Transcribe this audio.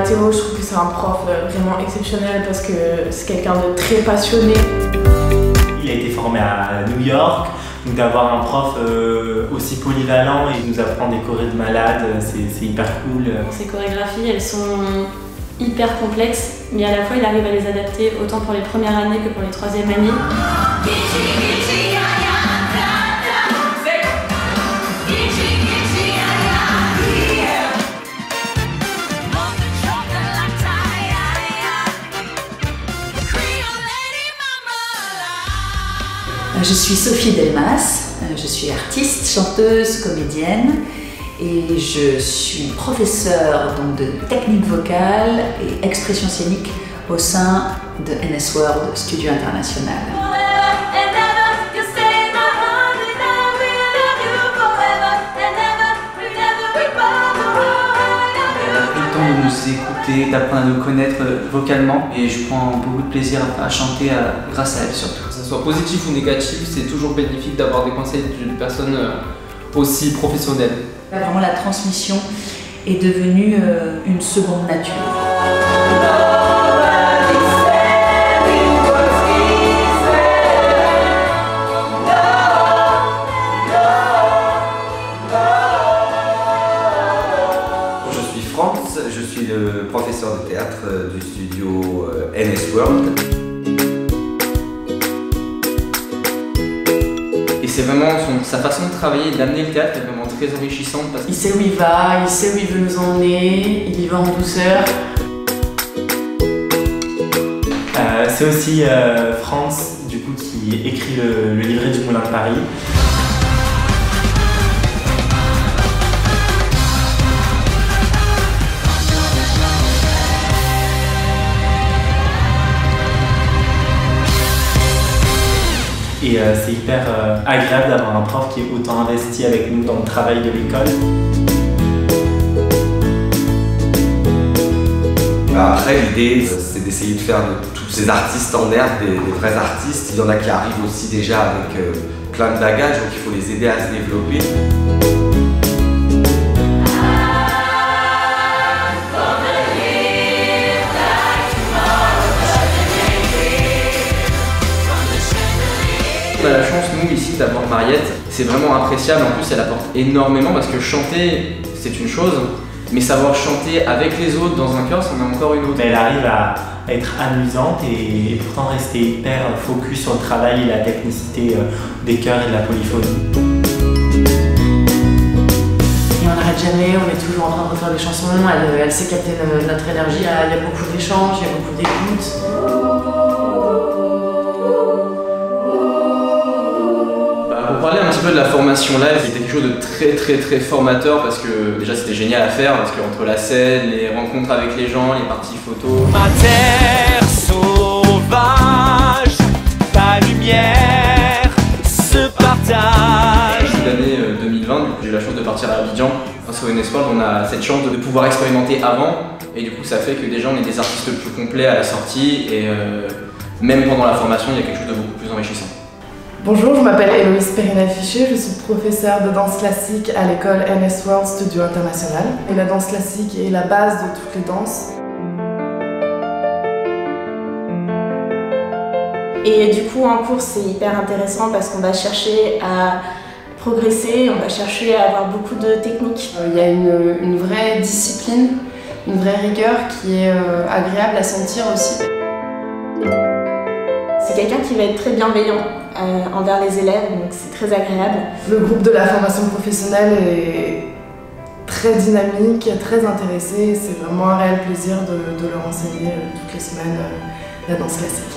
Théo, je trouve que c'est un prof vraiment exceptionnel parce que c'est quelqu'un de très passionné. Il a été formé à New York, donc d'avoir un prof aussi polyvalent et nous apprend des chorés de malade, c'est hyper cool. Ces chorégraphies, elles sont hyper complexes, mais à la fois il arrive à les adapter autant pour les premières années que pour les troisième années. Je suis Sophie Delmas, je suis artiste, chanteuse, comédienne et je suis professeure donc, de technique vocale et expression scénique au sein de NS World Studio International. De nous écouter, d'apprendre à nous connaître vocalement et je prends beaucoup de plaisir à chanter grâce à elle surtout. Que ce soit positif ou négatif, c'est toujours bénéfique d'avoir des conseils d'une personne aussi professionnelle. Vraiment la transmission est devenue une seconde nature. Je suis le professeur de théâtre du studio NS World. Et c'est vraiment sa façon de travailler et d'amener le théâtre est vraiment très enrichissante. Parce Il sait où il va, il sait où il veut nous emmener, il y va en douceur. C'est aussi France, du coup, qui écrit le livret du Moulin de Paris. Et c'est hyper agréable d'avoir un prof qui est autant investi avec nous dans le travail de l'école. Après, l'idée, c'est d'essayer de faire de tous ces artistes en herbe des vrais artistes. Il y en a qui arrivent aussi déjà avec plein de bagages, donc il faut les aider à se développer. On a la chance, nous, ici, d'avoir Mariette. C'est vraiment appréciable. En plus, elle apporte énormément parce que chanter, c'est une chose, mais savoir chanter avec les autres dans un chœur, c'en est encore une autre. Elle arrive à être amusante et pourtant rester hyper focus sur le travail et la technicité des chœurs et de la polyphonie. Et on n'arrête jamais, on est toujours en train de refaire des chansons, elle sait capter notre énergie, il y a beaucoup d'échanges, il y a beaucoup d'écoute. Pour parler un petit peu de la formation live, c'était quelque chose de très formateur parce que déjà c'était génial à faire parce qu'entre la scène, les rencontres avec les gens, les parties photos. Ma terre sauvage, ta lumière se partage. L'année 2020, j'ai eu la chance de partir à Abidjan. Grâce au NS World, on a cette chance de pouvoir expérimenter avant et du coup ça fait que déjà on est des artistes plus complets à la sortie et même pendant la formation, il y a quelque chose de beaucoup plus enrichissant. Bonjour, je m'appelle Héloïse Perrine-Affiché, je suis professeure de danse classique à l'école NS World Studio International. Et la danse classique est la base de toutes les danses. Et du coup, en cours, c'est hyper intéressant parce qu'on va chercher à progresser, on va chercher à avoir beaucoup de techniques. Il y a une vraie discipline, une vraie rigueur qui est agréable à sentir aussi. C'est quelqu'un qui va être très bienveillant envers les élèves, donc c'est très agréable. Le groupe de la formation professionnelle est très dynamique, très intéressé. C'est vraiment un réel plaisir de leur enseigner toutes les semaines la danse classique.